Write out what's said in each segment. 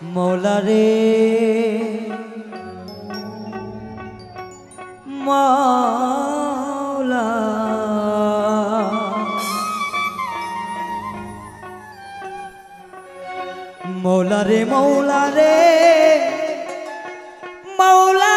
মৌলা রে মৌলা মৌলা রে মৌলা রে মৌলা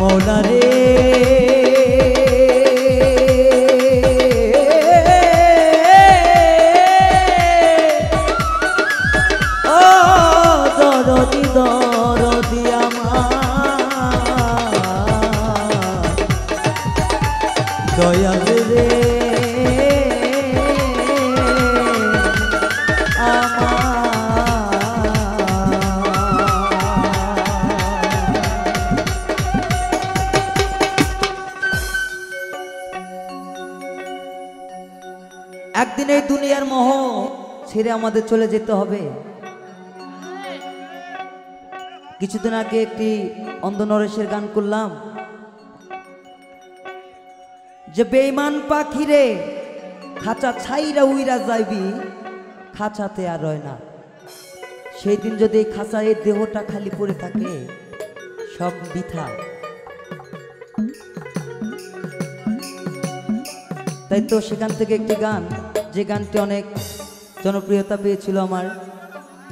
মৌলা রে ও দরদি দরদি আমার দয়াল রে একদিন এই দুনিয়ার মোহ ছেড়ে আমাদের চলে যেতে হবে। কিছুদিন আগে একটি অন্ধ নরেশের গান করলাম যে বেঈমান পাখিরে খাঁচা ছাইরা উইরা যাইবি খাঁচাতে আর রয় না। সেই দিন যদি এই খাঁচা এই দেহটা খালি পড়ে থাকে সব বৃথা। তাই তো সেখান থেকে একটি গান, যে গানটি অনেক জনপ্রিয়তা পেয়েছিল আমার,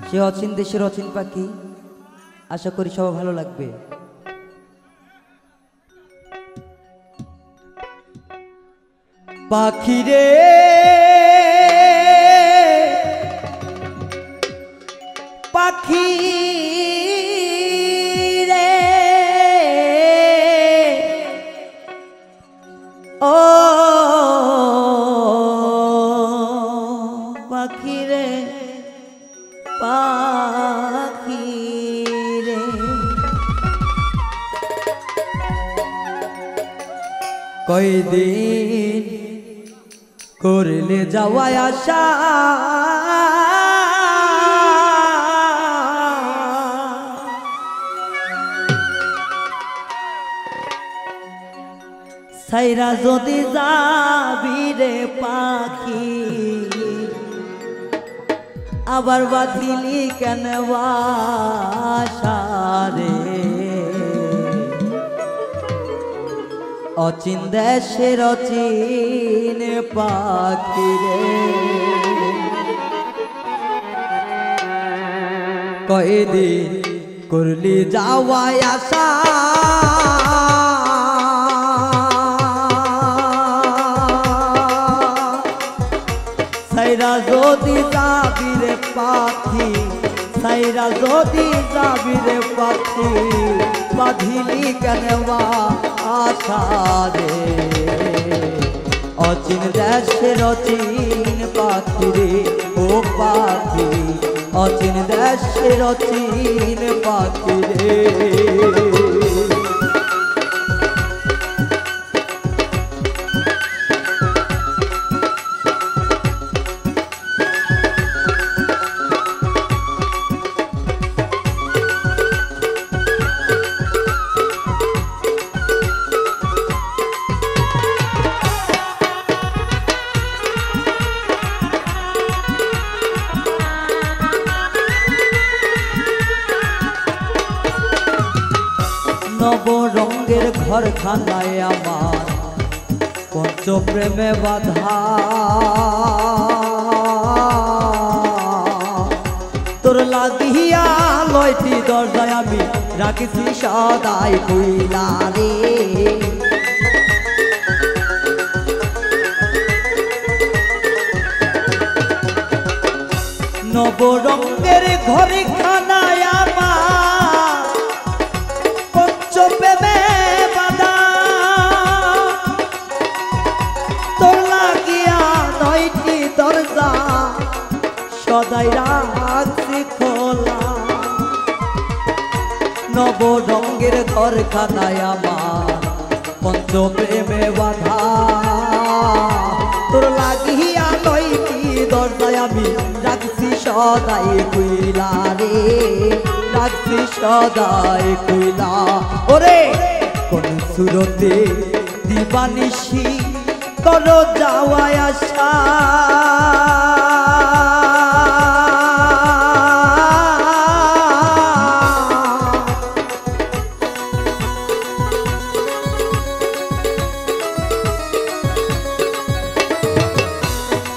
সে অচিন দেশের অচিন পাখি। আশা করি সবার ভালো লাগবে। পাখি রে পাখি রে ও পাখি রে পাখি রে কয়দিন করলে যাওয়ায় আশা সাইরা যদি যাবি রে পাখি আবার বাঁধিলি কেন বাসা রে অচিন দেশের অচিন পাখি রে কয়দিন করলি যাওয়ায় আশা সাইরা যদি যাবি রে পাখি সাইরা যদি যাবি রে পাখি বাঁধিলি কেন আশা রে অচিন দেশের অচিন পাখি রে ও পাখি অচিন দেশের অচিন পাখি রে নব রঙের ঘর খানায় আমার পঞ্চ প্রেমে বাধা তোর লাগিয়া লয়টি দরজায় আমি রাখিছি সদাই কইলা রে নব রঙের ঘর খানায় আমার পঞ্চ প্রেমে বাধা তোর লাগিয়া নয়টি দরজা সদাই রাখছি খোলা নব রঙের ঘরখানায় আমার পঞ্চ প্রেমে বাধা তোর লাগিয়া নয়টি দরজায় আমি রাখছি সদাই কইলা রে রাখছি সদাই কইলা ওরে কোন সুরতে দিবানিশি করো যাওয়া আসা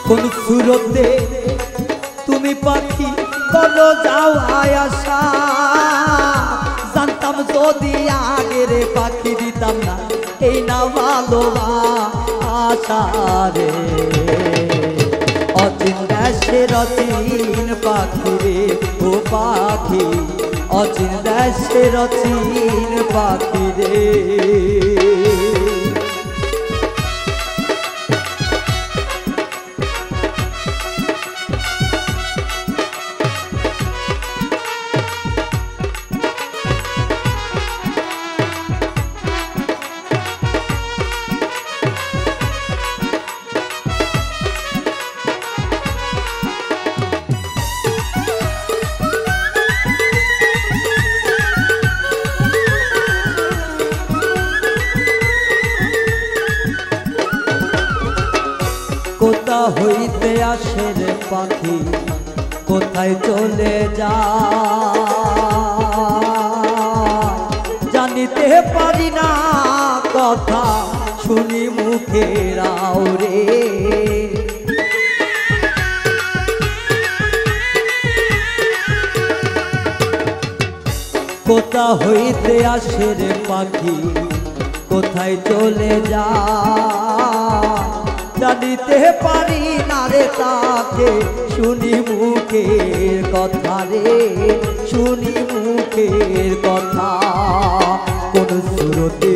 কোন সুরতে তুমি পাখি করো যাওয়া আসা জানতাম যদি আগে রে পাখি দিতাম না এই না ভালোবাসা রে অচিন দেশের অচিন পাখি রে ও পাখি অচিন দেশের অচিন পাখি রে কোথা হইতে আসে রে পাখি কোথায় চলে যা জানিতে পারি না কথা শুনি মুখের আওরে কোথা হইতে আসে রে পাখি কোথায় চলে যা জানিতে পারি না রে তাকে শুনি মুখের কথা রে শুনি মুখের কথা কোন সুরতে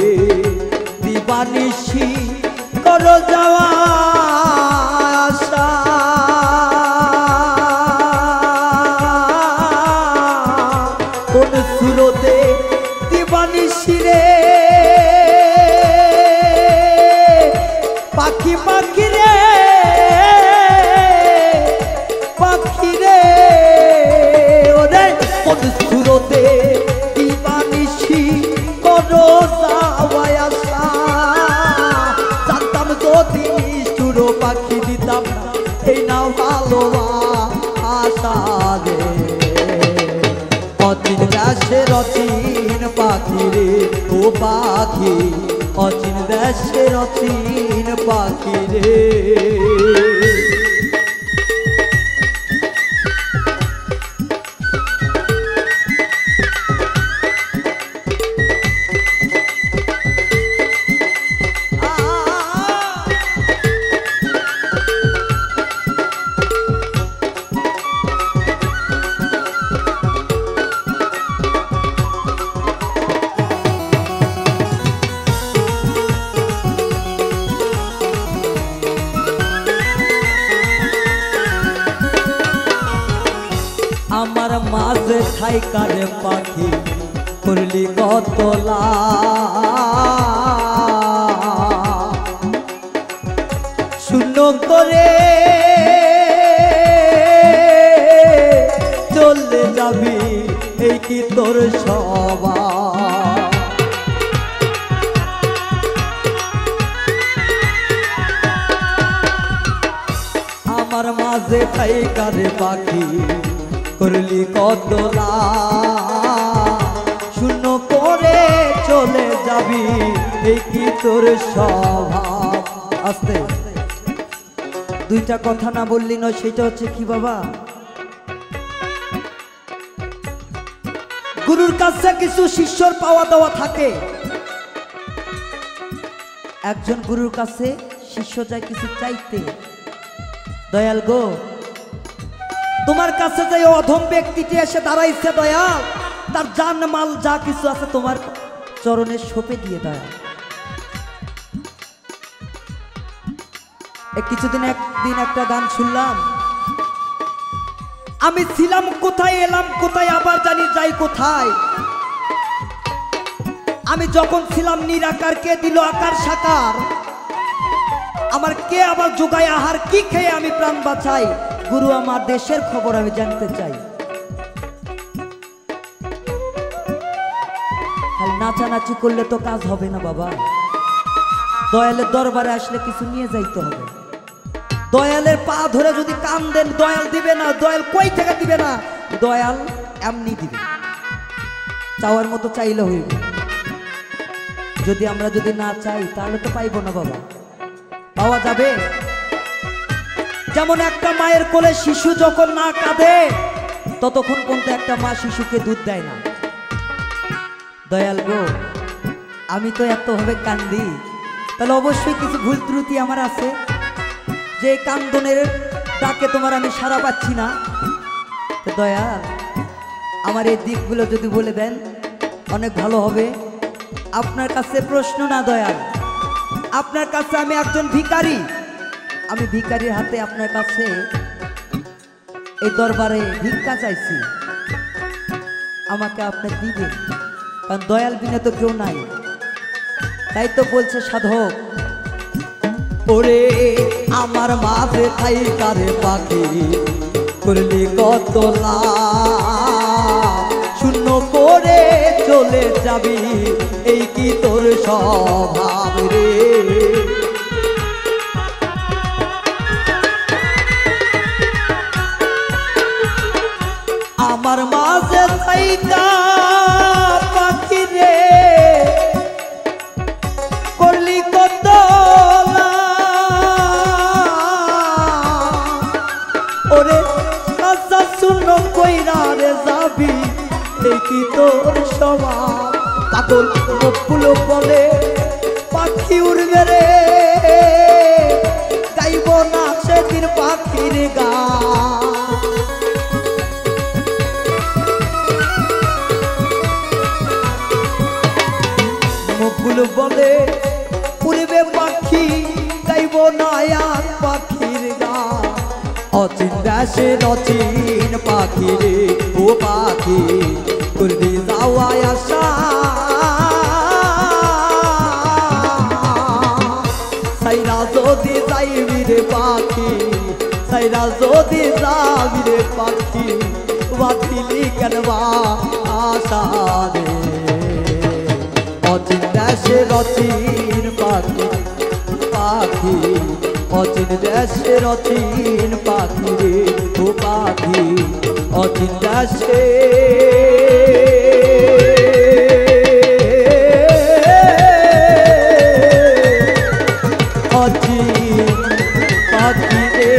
দিবানিশি করো যাওয়া আসা কোন সুরতে দিবানিশি রে পাখি পাখি রে পাখি রে ওরে কোন সুরতে দিবানিশি করো যাওয়া আসা জানতাম যদি নিষ্ঠুর পাখি দিতাম না এই না ভালোবাসা রে অচিন দেশের অচিন পাখি রে ও পাখি অচিন দেশের অচিন পাখি রে আমার মাঝে থাইকারে পাখি করলি কতলা শূন্য করে চলে যাবি এই কি তোর স্বভাব আমার মাঝে থাইকারে পাখি করলি কতলা শূন্য করে চলে যাবি এই কি তোর স্বভাব আস্তে দুইটা কথা না বললি নয় সেটা হচ্ছে কি বাবা গুরুর কাছে কিছু শিষ্যর পাওয়া দেওয়া থাকে একজন গুরুর কাছে শিষ্য যায় কিছু চাইতে দয়াল গো তোমার কাছে যে অধম ব্যক্তিটি এসে দাঁড়াইছে দয়াল তার জান মাল যা কিছু আছে তোমার চরণে সঁপে দিয়ে দয়াল কিছুদিন একদিন একটা গান শুনলাম আমি ছিলাম কোথায় এলাম কোথায় আবার জানি যাই কোথায় আমি যখন ছিলাম নিরাকার, কে দিল আকার সাকার? আমার কে আবার যোগায় আহার? কি খেয়ে আমি প্রাণ বাঁচাই? গুরু আমার দেশের খবর আমি জানতে চাই। খালি নাচানাচি করলে তো কাজ হবে না বাবা। দয়ালের দরবারে আসলে কিছু নিয়ে যাইতে হবে। দয়ালের পা ধরে যদি কান দেন, দয়াল দিবে না। দয়াল কই থেকে দিবে না? দয়াল এমনি দিবে, চাওয়ার মতো চাইলে হইবে। যদি আমরা যদি না চাই তাহলে তো পাইব না বাবা। পাওয়া যাবে? যেমন একটা মায়ের কোলে শিশু যখন না কাঁদে ততক্ষণ পর্যন্ত একটা মা শিশুকে দুধ দেয় না। দয়াল গো, আমি তো এতভাবে কান্দি, তাহলে অবশ্যই কিছু ভুল ত্রুটি আমার আছে, যে কান্দনের ডাকে তোমার আমি সাড়া পাচ্ছি না। তো দয়াল, আমার এই দিকগুলো যদি বলে দেন অনেক ভালো হবে। আপনার কাছে প্রশ্ন না দয়াল, আপনার কাছে আমি একজন ভিখারি। আমি ভিখারির হাতে আপনার কাছে এই দরবারে ভিক্ষা চাইছি, আমাকে আপনি দিবেন, কারণ দয়াল বিনে তো কেউ নাই। তাই তো বলছে সাধক, ওরে আমার মাঝে খাই কারে পাখি করলি কত লাভ, শূন্য করে চলে যাবি, এই কি তোর স্বভাব রে? আমার মাঝে থাইকা পাখি রে করলি কত লাভ, ওরে কাঁচা শূন্য কইরা রে যাবি, এই কি তোর স্বভাব? পাগল মুখগুলো বলে পাখি উড়বে রে, গাইব না সেদিন পাখির গান। মুখগুলো বলে উড়বে পাখি, গাইব না আর পাখির গান। অচিন দেশের অচিন পাখি রে, ও পাখি করবি যাওয়া আসা, সাইরা যদি যাইবি রে পাখি, সাইরা যদি যাবি রে পাখি, বাতিলি কেনবা আশা রে? অচিন দেশের অচিন পাখি, পাখি অচিন দেশের অচিন পাখি রে, ও পাখি অচিন দেশে অচিন পাখি রে।